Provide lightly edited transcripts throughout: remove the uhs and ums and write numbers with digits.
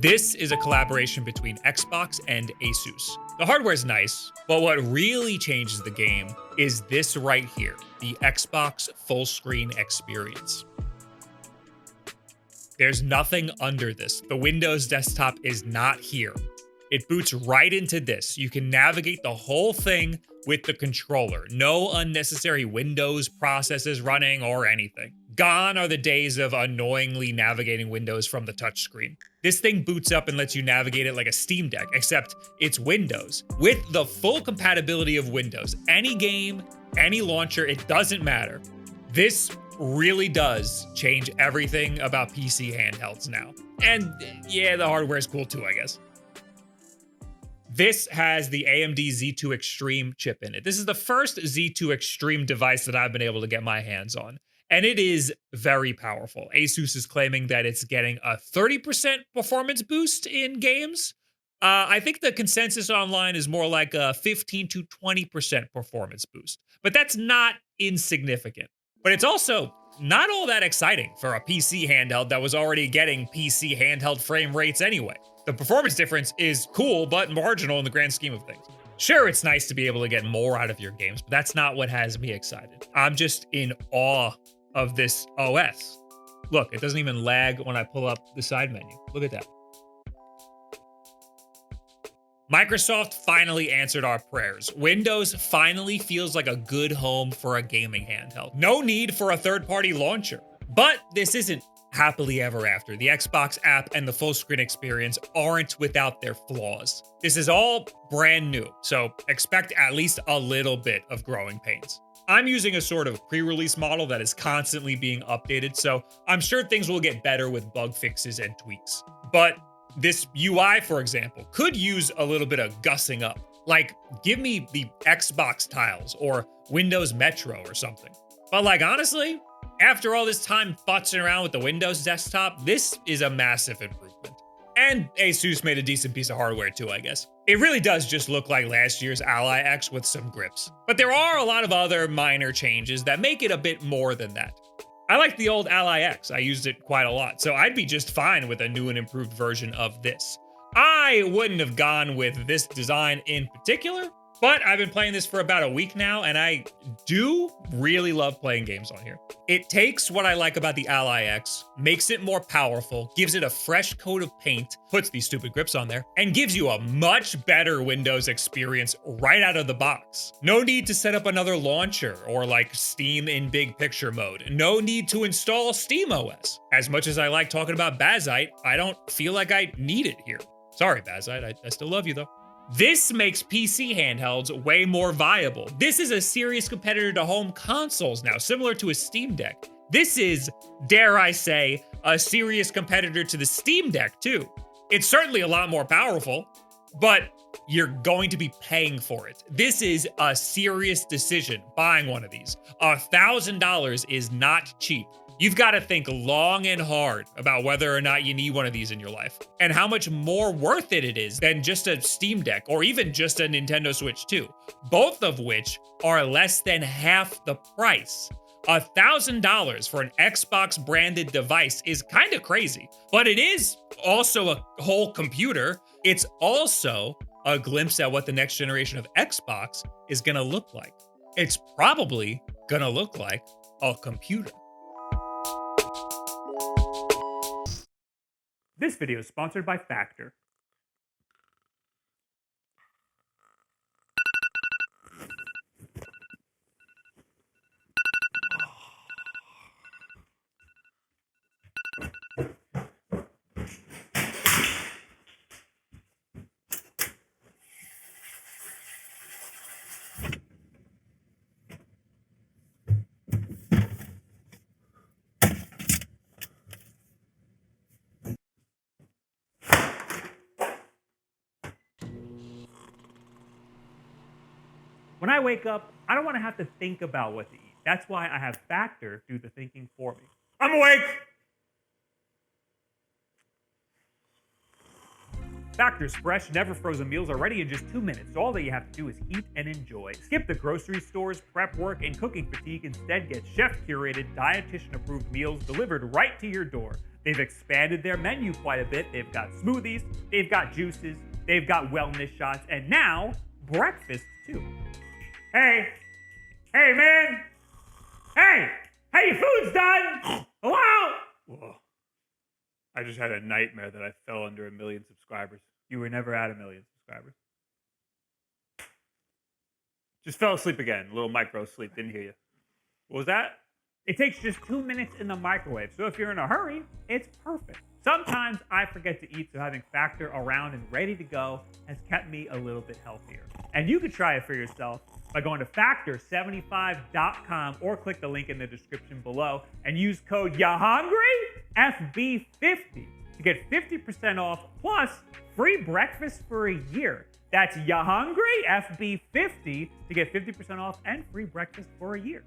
This is a collaboration between Xbox and ASUS. The hardware's nice, but what really changes the game is this right here, the Xbox full screen experience. There's nothing under this. The Windows desktop is not here. It boots right into this. You can navigate the whole thing with the controller. No unnecessary Windows processes running or anything. Gone are the days of annoyingly navigating Windows from the touchscreen. This thing boots up and lets you navigate it like a Steam Deck, except it's Windows. With the full compatibility of Windows, any game, any launcher, it doesn't matter. This really does change everything about PC handhelds now. And yeah, the hardware is cool too, I guess. This has the AMD Z2 Extreme chip in it. This is the first Z2 Extreme device that I've been able to get my hands on, and it is very powerful. ASUS is claiming that it's getting a 30% performance boost in games. I think the consensus online is more like a 15 to 20% performance boost, but that's not insignificant. But it's also not all that exciting for a PC handheld that was already getting PC handheld frame rates anyway. The performance difference is cool, but marginal in the grand scheme of things. Sure, it's nice to be able to get more out of your games, but that's not what has me excited. I'm just in awe of this OS. Look, it doesn't even lag when I pull up the side menu. Look at that. Microsoft finally answered our prayers. Windows finally feels like a good home for a gaming handheld. No need for a third-party launcher. But this isn't happily ever after. The Xbox app and the full screen experience aren't without their flaws. This is all brand new, so expect at least a little bit of growing pains. I'm using a sort of pre-release model that is constantly being updated, so I'm sure things will get better with bug fixes and tweaks. But this UI, for example, could use a little bit of gussing up. Like, give me the Xbox tiles or Windows Metro or something. But like, honestly, after all this time futzing around with the Windows desktop, this is a massive improvement. And ASUS made a decent piece of hardware too, I guess. It really does just look like last year's Ally X with some grips. But there are a lot of other minor changes that make it a bit more than that. I like the old Ally X. I used it quite a lot, so I'd be just fine with a new and improved version of this. I wouldn't have gone with this design in particular, but I've been playing this for about a week now, and I do really love playing games on here. It takes what I like about the Ally X, makes it more powerful, gives it a fresh coat of paint, puts these stupid grips on there, and gives you a much better Windows experience right out of the box. No need to set up another launcher or like Steam in big picture mode. No need to install SteamOS. As much as I like talking about Bazite, I don't feel like I need it here. Sorry, Bazite, I still love you though. This makes PC handhelds way more viable. This is a serious competitor to home consoles now, similar to a Steam Deck. This is, dare I say, a serious competitor to the Steam Deck too. It's certainly a lot more powerful, but you're going to be paying for it. This is a serious decision, buying one of these. $1,000 is not cheap. You've got to think long and hard about whether or not you need one of these in your life, and how much more worth it is than just a Steam Deck or even just a Nintendo Switch 2, both of which are less than half the price. $1,000 for an Xbox branded device is kind of crazy, but it is also a whole computer. It's also a glimpse at what the next generation of Xbox is going to look like. It's probably going to look like a computer. This video is sponsored by Factor. When I wake up, I don't want to have to think about what to eat. That's why I have Factor do the thinking for me. I'm awake! Factor's fresh, never frozen meals are ready in just 2 minutes. So all that you have to do is eat and enjoy. Skip the grocery stores, prep work, and cooking fatigue. Instead, get chef-curated, dietitian-approved meals delivered right to your door. They've expanded their menu quite a bit. They've got smoothies, they've got juices, they've got wellness shots, and now breakfast too. Hey, man. Hey, your food's done. Hello? Whoa. I just had a nightmare that I fell under 1 million subscribers. You were never at 1 million subscribers. Just fell asleep again. A little micro sleep. Didn't hear you. What was that? It takes just 2 minutes in the microwave. So if you're in a hurry, it's perfect. Sometimes I forget to eat, so having Factor around and ready to go has kept me a little bit healthier. And you could try it for yourself by going to factor75.com or click the link in the description below and use code YAHUNGRY, FB50, to get 50% off plus free breakfast for a year. That's YAHUNGRY, FB50, to get 50% off and free breakfast for a year.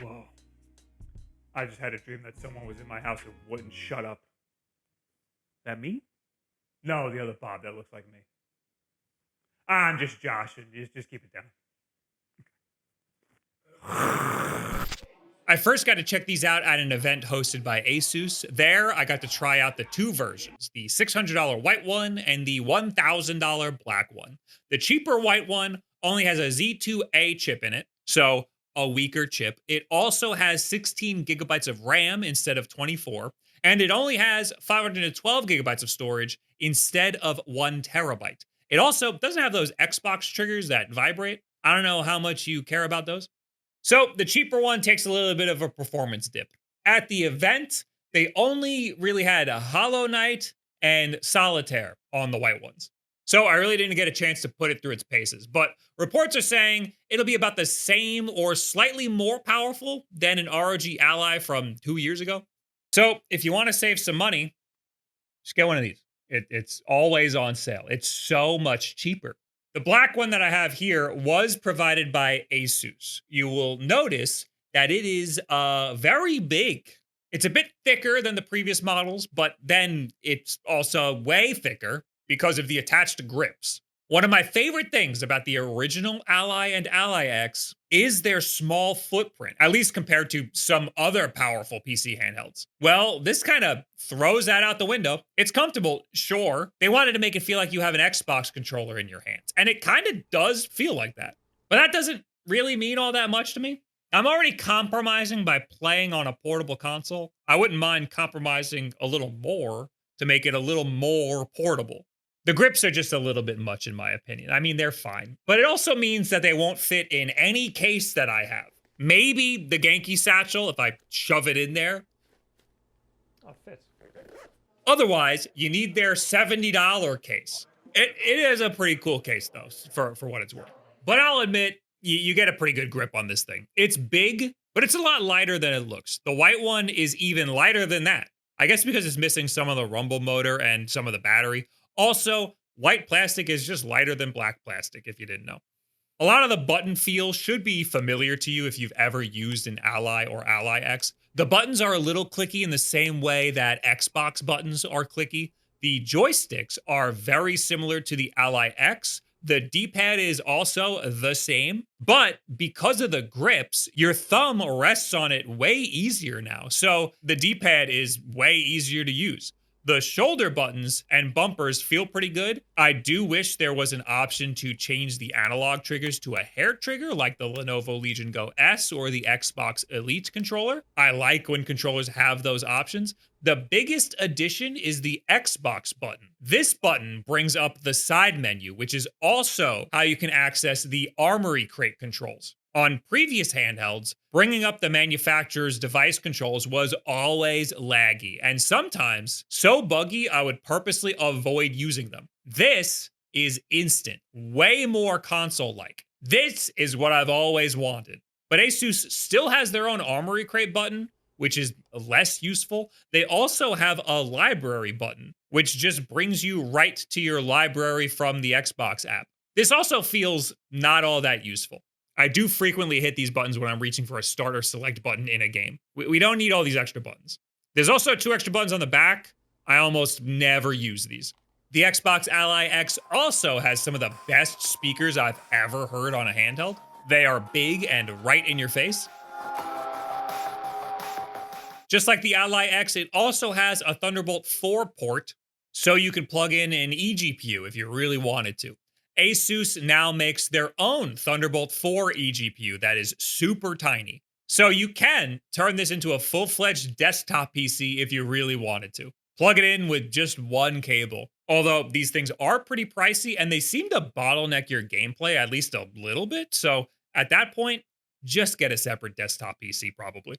Whoa. I just had a dream that someone was in my house and wouldn't shut up. That me? No, the other Bob. That looks like me. I'm just joshing. Just keep it down. I first got to check these out at an event hosted by ASUS. There, I got to try out the 2 versions, the $600 white one and the $1,000 black one. The cheaper white one only has a Z2A chip in it, so a weaker chip. It also has 16 gigabytes of RAM instead of 24, and it only has 512 gigabytes of storage instead of 1 terabyte. It also doesn't have those Xbox triggers that vibrate. I don't know how much you care about those. So the cheaper one takes a little bit of a performance dip. At the event, they only really had a Hollow Knight and Solitaire on the white ones. So I really didn't get a chance to put it through its paces, but reports are saying it'll be about the same or slightly more powerful than an ROG Ally from 2 years ago. So if you want to save some money, just get one of these. It's always on sale. It's so much cheaper. The black one that I have here was provided by ASUS. You will notice that it is very big. It's a bit thicker than the previous models, but then it's also way thicker because of the attached grips. One of my favorite things about the original Ally and Ally X is their small footprint, at least compared to some other powerful PC handhelds. Well, this kind of throws that out the window. It's comfortable, sure. They wanted to make it feel like you have an Xbox controller in your hands, and it kind of does feel like that. But that doesn't really mean all that much to me. I'm already compromising by playing on a portable console. I wouldn't mind compromising a little more to make it a little more portable. The grips are just a little bit much in my opinion. I mean, they're fine, but it also means that they won't fit in any case that I have. Maybe the Genki satchel, if I shove it in there. Oh, it fits. Otherwise, you need their $70 case. It is a pretty cool case though, for what it's worth. But I'll admit, you get a pretty good grip on this thing. It's big, but it's a lot lighter than it looks. The white one is even lighter than that. I guess because it's missing some of the rumble motor and some of the battery. Also, white plastic is just lighter than black plastic, if you didn't know. A lot of the button feel should be familiar to you if you've ever used an Ally or Ally X. The buttons are a little clicky in the same way that Xbox buttons are clicky. The joysticks are very similar to the Ally X. The D-pad is also the same, but because of the grips, your thumb rests on it way easier now. So the D-pad is way easier to use. The shoulder buttons and bumpers feel pretty good. I do wish there was an option to change the analog triggers to a hair trigger like the Lenovo Legion Go S or the Xbox Elite controller. I like when controllers have those options. The biggest addition is the Xbox button. This button brings up the side menu, which is also how you can access the Armory Crate controls. On previous handhelds, bringing up the manufacturer's device controls was always laggy, and sometimes so buggy I would purposely avoid using them. This is instant, way more console-like. This is what I've always wanted. But ASUS still has their own Armory Crate button, which is less useful. They also have a library button, which just brings you right to your library from the Xbox app. This also feels not all that useful. I do frequently hit these buttons when I'm reaching for a start or select button in a game. We don't need all these extra buttons. There's also 2 extra buttons on the back. I almost never use these. The Xbox Ally X also has some of the best speakers I've ever heard on a handheld. They are big and right in your face. Just like the Ally X, it also has a Thunderbolt 4 port, so you can plug in an eGPU if you really wanted to. ASUS now makes their own Thunderbolt 4 eGPU that is super tiny. So you can turn this into a full-fledged desktop PC if you really wanted to. Plug it in with just one cable. Although these things are pretty pricey and they seem to bottleneck your gameplay at least a little bit. So at that point, just get a separate desktop PC probably.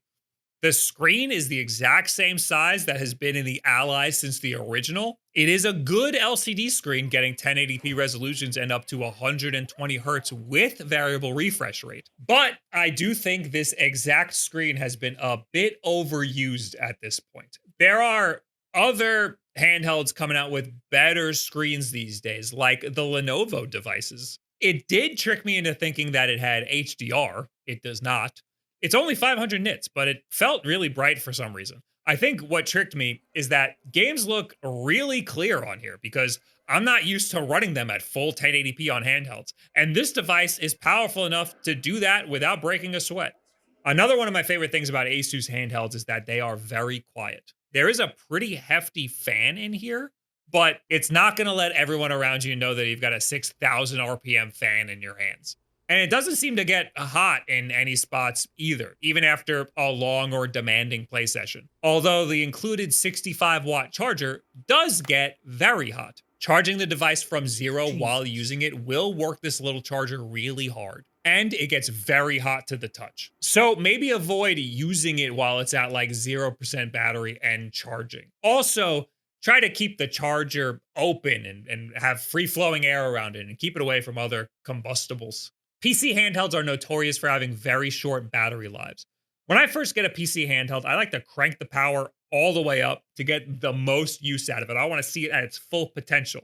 The screen is the exact same size that has been in the Ally since the original. It is a good LCD screen getting 1080p resolutions and up to 120 Hz with variable refresh rate. But I do think this exact screen has been a bit overused at this point. There are other handhelds coming out with better screens these days, like the Lenovo devices. It did trick me into thinking that it had HDR. It does not. It's only 500 nits, but it felt really bright for some reason. I think what tricked me is that games look really clear on here because I'm not used to running them at full 1080p on handhelds. And this device is powerful enough to do that without breaking a sweat. Another one of my favorite things about ASUS handhelds is that they are very quiet. There is a pretty hefty fan in here, but it's not going to let everyone around you know that you've got a 6,000 RPM fan in your hands. And it doesn't seem to get hot in any spots either, even after a long or demanding play session. Although the included 65-watt charger does get very hot. Charging the device from zero while using it will work this little charger really hard. And it gets very hot to the touch. So maybe avoid using it while it's at like 0% battery and charging. Also, try to keep the charger open and have free-flowing air around it and keep it away from other combustibles. PC handhelds are notorious for having very short battery lives. When I first get a PC handheld, I like to crank the power all the way up to get the most use out of it. I want to see it at its full potential.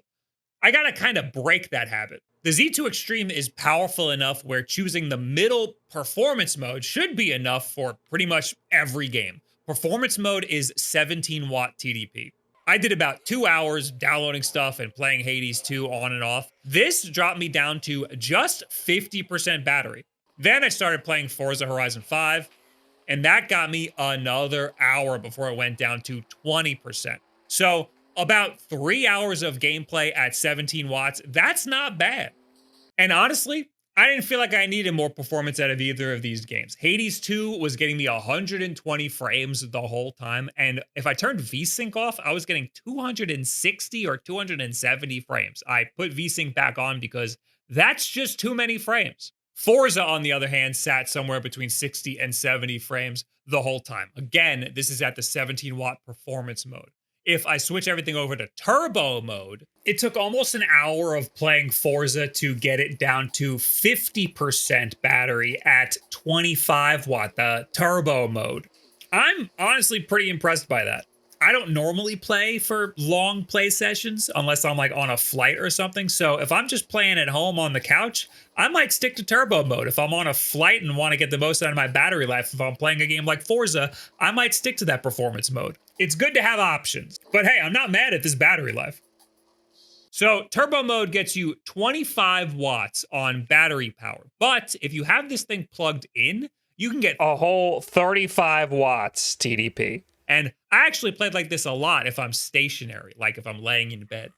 I gotta kind of break that habit. The Z2 Extreme is powerful enough where choosing the middle performance mode should be enough for pretty much every game. Performance mode is 17-watt TDP. I did about 2 hours downloading stuff and playing Hades 2 on and off. This dropped me down to just 50% battery. Then I started playing Forza Horizon 5, and that got me another hour before it went down to 20%. So about 3 hours of gameplay at 17 watts, that's not bad. And honestly, I didn't feel like I needed more performance out of either of these games. Hades 2 was getting me 120 frames the whole time, and if I turned VSync off, I was getting 260 or 270 frames. I put VSync back on because that's just too many frames. Forza, on the other hand, sat somewhere between 60 and 70 frames the whole time. Again, this is at the 17-watt performance mode. If I switch everything over to turbo mode, it took almost an hour of playing Forza to get it down to 50% battery at 25 watt, the turbo mode. I'm honestly pretty impressed by that. I don't normally play for long play sessions unless I'm like on a flight or something. So if I'm just playing at home on the couch, I might stick to turbo mode. If I'm on a flight and want to get the most out of my battery life, if I'm playing a game like Forza, I might stick to that performance mode. It's good to have options, but hey, I'm not mad at this battery life. So turbo mode gets you 25 watts on battery power. But if you have this thing plugged in, you can get a whole 35 watts TDP. And I actually played like this a lot if I'm stationary, like if I'm laying in bed.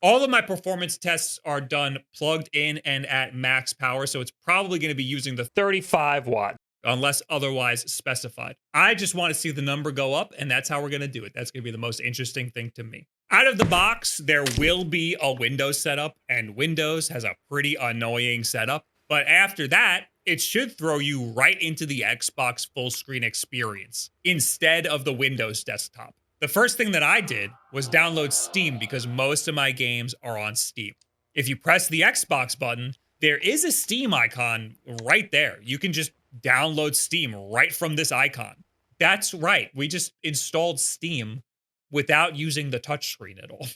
All of my performance tests are done plugged in and at max power, so it's probably going to be using the 35 watt, unless otherwise specified. I just want to see the number go up, and that's how we're going to do it. That's going to be the most interesting thing to me. Out of the box, there will be a Windows setup, and Windows has a pretty annoying setup. But after that, it should throw you right into the Xbox full screen experience instead of the Windows desktop. The first thing that I did was download Steam because most of my games are on Steam. If you press the Xbox button, there is a Steam icon right there. You can just download Steam right from this icon. That's right. We just installed Steam without using the touchscreen at all.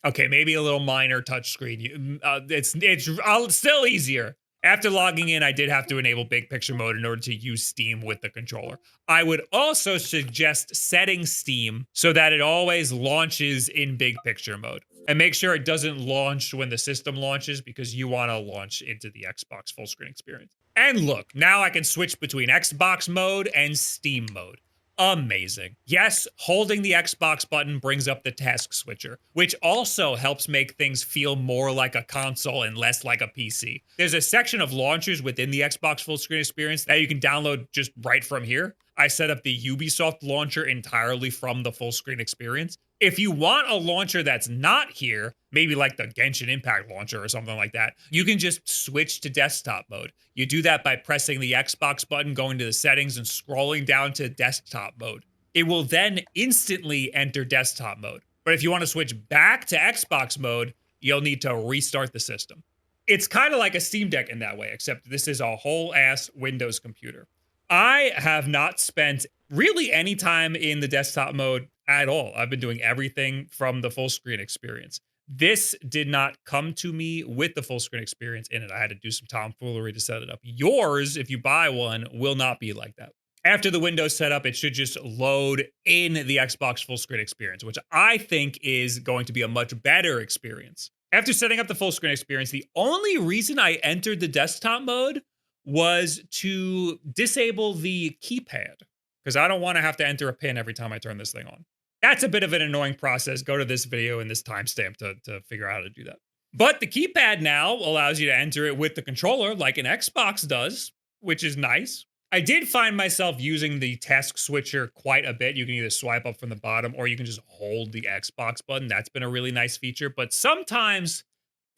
Okay, maybe a little minor touchscreen. It's still easier. After logging in, I did have to enable big picture mode in order to use Steam with the controller. I would also suggest setting Steam so that it always launches in big picture mode. And make sure it doesn't launch when the system launches because you want to launch into the Xbox full screen experience. And look, now I can switch between Xbox mode and Steam mode. amazing. Yes, holding the Xbox button brings up the task switcher, which also helps make things feel more like a console and less like a PC. There's a section of launchers within the Xbox full screen experience that you can download just right from here. I set up the Ubisoft launcher entirely from the full screen experience. If you want a launcher that's not here, maybe like the Genshin Impact launcher or something like that, you can just switch to desktop mode. You do that by pressing the Xbox button, going to the settings, and scrolling down to desktop mode. It will then instantly enter desktop mode. But if you want to switch back to Xbox mode, you'll need to restart the system. It's kind of like a Steam Deck in that way, except this is a whole ass Windows computer. I have not spent really any time in the desktop mode at all. I've been doing everything from the full screen experience. This did not come to me with the full screen experience in it. I had to do some tomfoolery to set it up. Yours, if you buy one, will not be like that. After the Windows setup, it should just load in the Xbox full screen experience, which I think is going to be a much better experience. After setting up the full screen experience, the only reason I entered the desktop mode was to disable the keypad, because I don't want to have to enter a pin every time I turn this thing on. That's a bit of an annoying process. Go to this video and this timestamp to figure out how to do that. But the keypad now allows you to enter it with the controller like an Xbox does, which is nice. I did find myself using the task switcher quite a bit. You can either swipe up from the bottom or you can just hold the Xbox button. That's been a really nice feature. But sometimes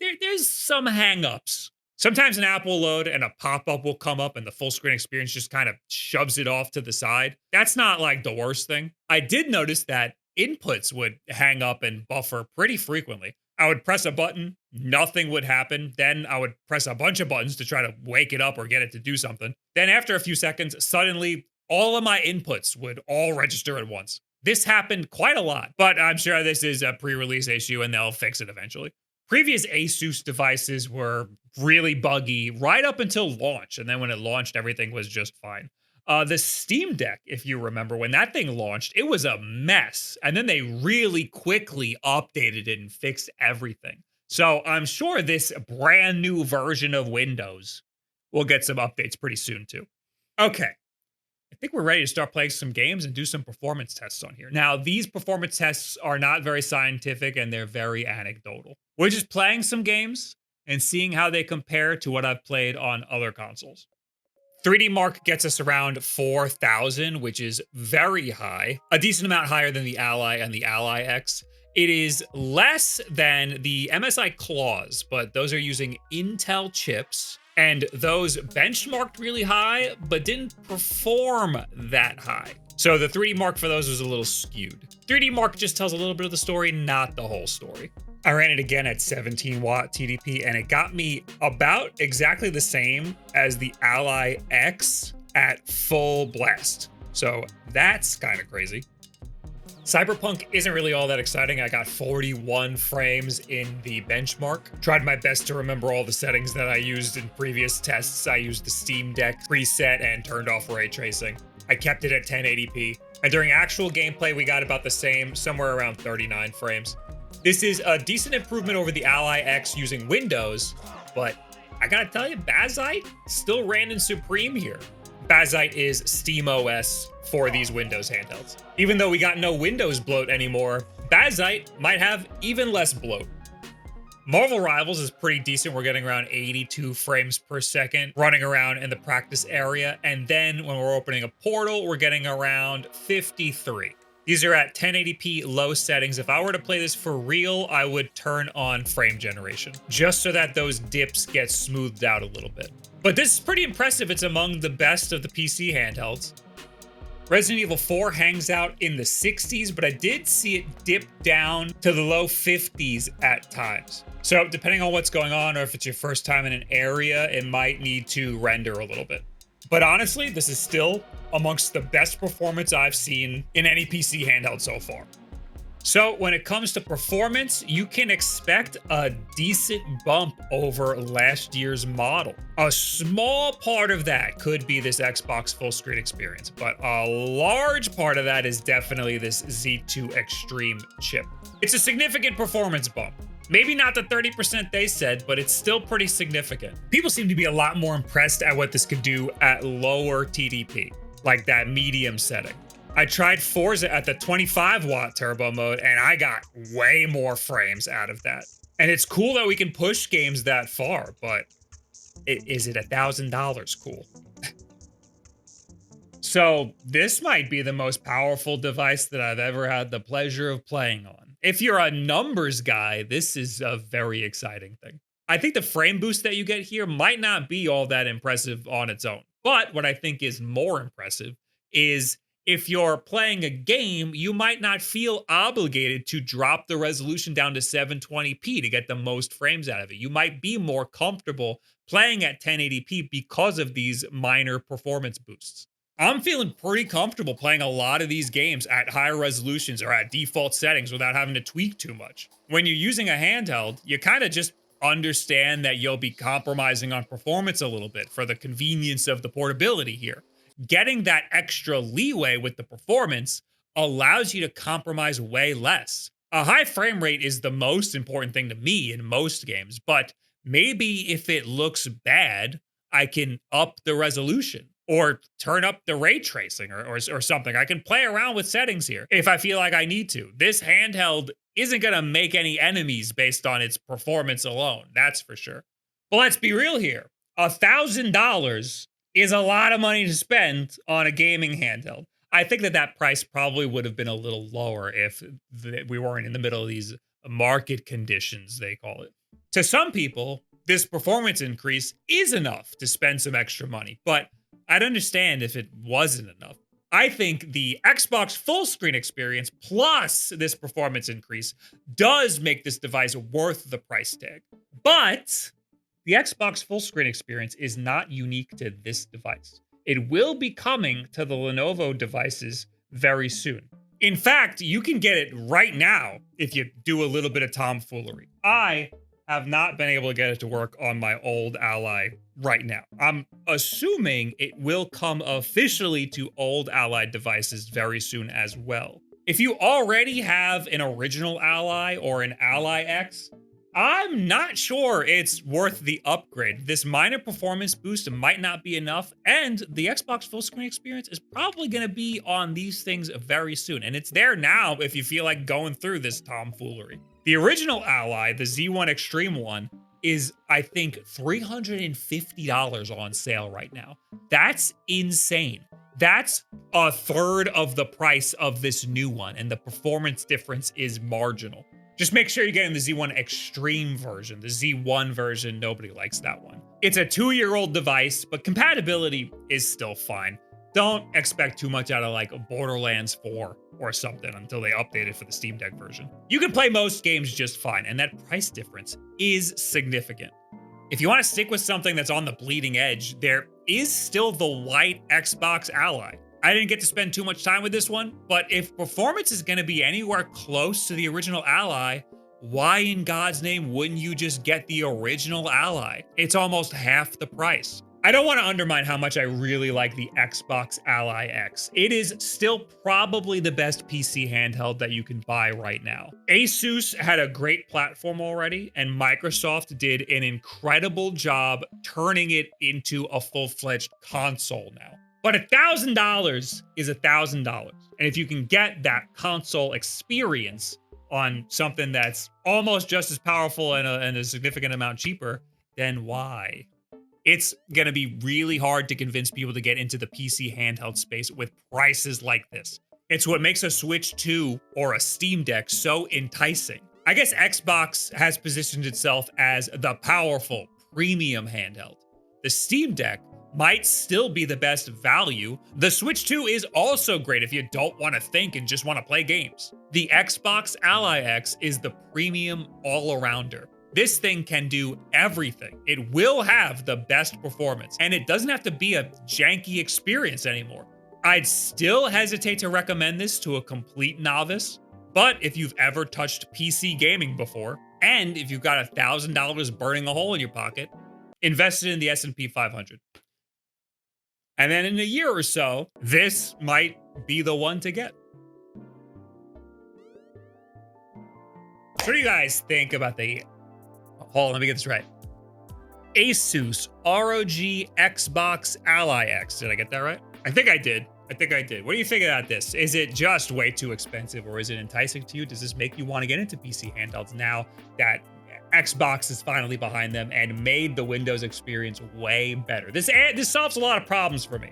there's some hang-ups. Sometimes an app will load and a pop-up will come up and the full screen experience just kind of shoves it off to the side. That's not like the worst thing. I did notice that inputs would hang up and buffer pretty frequently. I would press a button, nothing would happen. Then I would press a bunch of buttons to try to wake it up or get it to do something. Then after a few seconds, suddenly all of my inputs would all register at once. This happened quite a lot, but I'm sure this is a pre-release issue and they'll fix it eventually. Previous ASUS devices were really buggy right up until launch, and then when it launched, everything was just fine. The Steam Deck, if you remember, when that thing launched, it was a mess, and then they really quickly updated it and fixed everything. So I'm sure this brand new version of Windows will get some updates pretty soon too. Okay. I think we're ready to start playing some games and do some performance tests on here. Now, these performance tests are not very scientific and they're very anecdotal. We're just playing some games and seeing how they compare to what I've played on other consoles. 3D Mark gets us around 4,000, which is very high, a decent amount higher than the Ally and the Ally X. It is less than the MSI Claws, but those are using Intel chips. And those benchmarked really high, but didn't perform that high. So the 3D Mark for those was a little skewed. 3D Mark just tells a little bit of the story, not the whole story. I ran it again at 17 watt TDP and it got me about exactly the same as the Ally X at full blast. So that's kind of crazy. Cyberpunk isn't really all that exciting. I got 41 frames in the benchmark. Tried my best to remember all the settings that I used in previous tests. I used the Steam Deck preset and turned off ray tracing. I kept it at 1080p. And during actual gameplay, we got about the same, somewhere around 39 frames. This is a decent improvement over the Ally X using Windows, but I gotta tell you, Bazite still ran in supreme here. Bazite is SteamOS for these Windows handhelds. Even though we got no Windows bloat anymore, Bazite might have even less bloat. Marvel Rivals is pretty decent. We're getting around 82 frames per second running around in the practice area. And then when we're opening a portal, we're getting around 53. These are at 1080p low settings. If I were to play this for real, I would turn on frame generation, just so that those dips get smoothed out a little bit. But this is pretty impressive. It's among the best of the PC handhelds. Resident Evil 4 hangs out in the 60s, but I did see it dip down to the low 50s at times. So depending on what's going on, or if it's your first time in an area, it might need to render a little bit. But honestly, this is still amongst the best performance I've seen in any PC handheld so far. So when it comes to performance, you can expect a decent bump over last year's model. A small part of that could be this Xbox full screen experience, but a large part of that is definitely this Z2 Extreme chip. It's a significant performance bump. Maybe not the 30% they said, but it's still pretty significant. People seem to be a lot more impressed at what this could do at lower TDP, like that medium setting. I tried Forza at the 25 watt turbo mode and I got way more frames out of that. And it's cool that we can push games that far, but is it $1,000 cool? So this might be the most powerful device that I've ever had the pleasure of playing on. If you're a numbers guy, this is a very exciting thing. I think the frame boost that you get here might not be all that impressive on its own. But what I think is more impressive is if you're playing a game, you might not feel obligated to drop the resolution down to 720p to get the most frames out of it. You might be more comfortable playing at 1080p because of these minor performance boosts. I'm feeling pretty comfortable playing a lot of these games at higher resolutions or at default settings without having to tweak too much. When you're using a handheld, you kind of just understand that you'll be compromising on performance a little bit for the convenience of the portability here. Getting that extra leeway with the performance allows you to compromise way less. A high frame rate is the most important thing to me in most games, but maybe if it looks bad, I can up the resolution or turn up the ray tracing or something. I can play around with settings here if I feel like I need to. This handheld isn't gonna make any enemies based on its performance alone, that's for sure. But let's be real here. $1,000 is a lot of money to spend on a gaming handheld. I think that price probably would have been a little lower if we weren't in the middle of these market conditions, they call it. To some people, this performance increase is enough to spend some extra money, but I'd understand if it wasn't enough. I think the Xbox full screen experience plus this performance increase does make this device worth the price tag. But the Xbox full screen experience is not unique to this device. It will be coming to the Lenovo devices very soon. In fact, you can get it right now if you do a little bit of tomfoolery. I have not been able to get it to work on my old Ally right now. I'm assuming it will come officially to old Ally devices very soon as well. If you already have an original Ally or an Ally X, I'm not sure it's worth the upgrade. This minor performance boost might not be enough, and the Xbox full screen experience is probably gonna be on these things very soon. And it's there now if you feel like going through this tomfoolery. The original Ally, the Z1 Extreme one, is, I think, $350 on sale right now. That's insane. That's a third of the price of this new one, and the performance difference is marginal. Just make sure you're getting the Z1 Extreme version. The Z1 version, nobody likes that one. It's a 2-year-old device, but compatibility is still fine. Don't expect too much out of like Borderlands 4 or something until they update it for the Steam Deck version. You can play most games just fine, and that price difference is significant. If you want to stick with something that's on the bleeding edge, there is still the white Xbox Ally. I didn't get to spend too much time with this one, but if performance is going to be anywhere close to the original Ally, why in God's name wouldn't you just get the original Ally? It's almost half the price. I don't want to undermine how much I really like the Xbox Ally X. It is still probably the best PC handheld that you can buy right now. ASUS had a great platform already, and Microsoft did an incredible job turning it into a full-fledged console now. But $1,000 is $1,000. And if you can get that console experience on something that's almost just as powerful and a significant amount cheaper, then why? It's gonna be really hard to convince people to get into the PC handheld space with prices like this. It's what makes a Switch 2 or a Steam Deck so enticing. I guess Xbox has positioned itself as the powerful premium handheld. The Steam Deck might still be the best value. The Switch 2 is also great if you don't want to think and just want to play games. The Xbox Ally X is the premium all-arounder. This thing can do everything. It will have the best performance, and it doesn't have to be a janky experience anymore. I'd still hesitate to recommend this to a complete novice, but if you've ever touched PC gaming before, and if you've got $1,000 burning a hole in your pocket, invest it in the S&P 500. And then in a year or so, this might be the one to get. What do you guys think about the... Hold on, let me get this right. ASUS ROG Xbox Ally X. Did I get that right? I think I did. I think I did. What do you think about this? Is it just way too expensive, or is it enticing to you? Does this make you want to get into PC handhelds now that Xbox is finally behind them and made the Windows experience way better? This solves a lot of problems for me.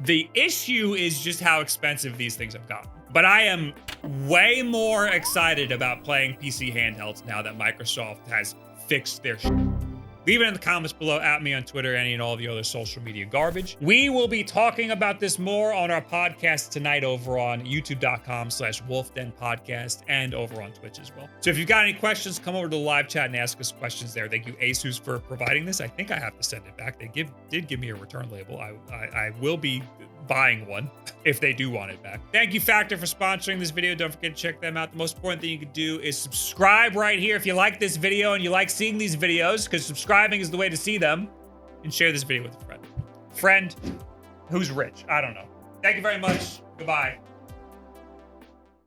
The issue is just how expensive these things have gotten. But I am way more excited about playing PC handhelds now that Microsoft has fixed their shit. Leave it in the comments below, at me on Twitter, any and all the other social media garbage. We will be talking about this more on our podcast tonight over on youtube.com/WolffDenPodcast and over on Twitch as well. So if you've got any questions, come over to the live chat and ask us questions there. Thank you, ASUS, for providing this. I think I have to send it back. They did give me a return label. I will be buying one if they do want it back. Thank you, Factor, for sponsoring this video. Don't forget to check them out. The most important thing you can do is subscribe right here if you like this video and you like seeing these videos, because subscribing is the way to see them, and share this video with a friend who's rich. I don't know. Thank you very much. Goodbye.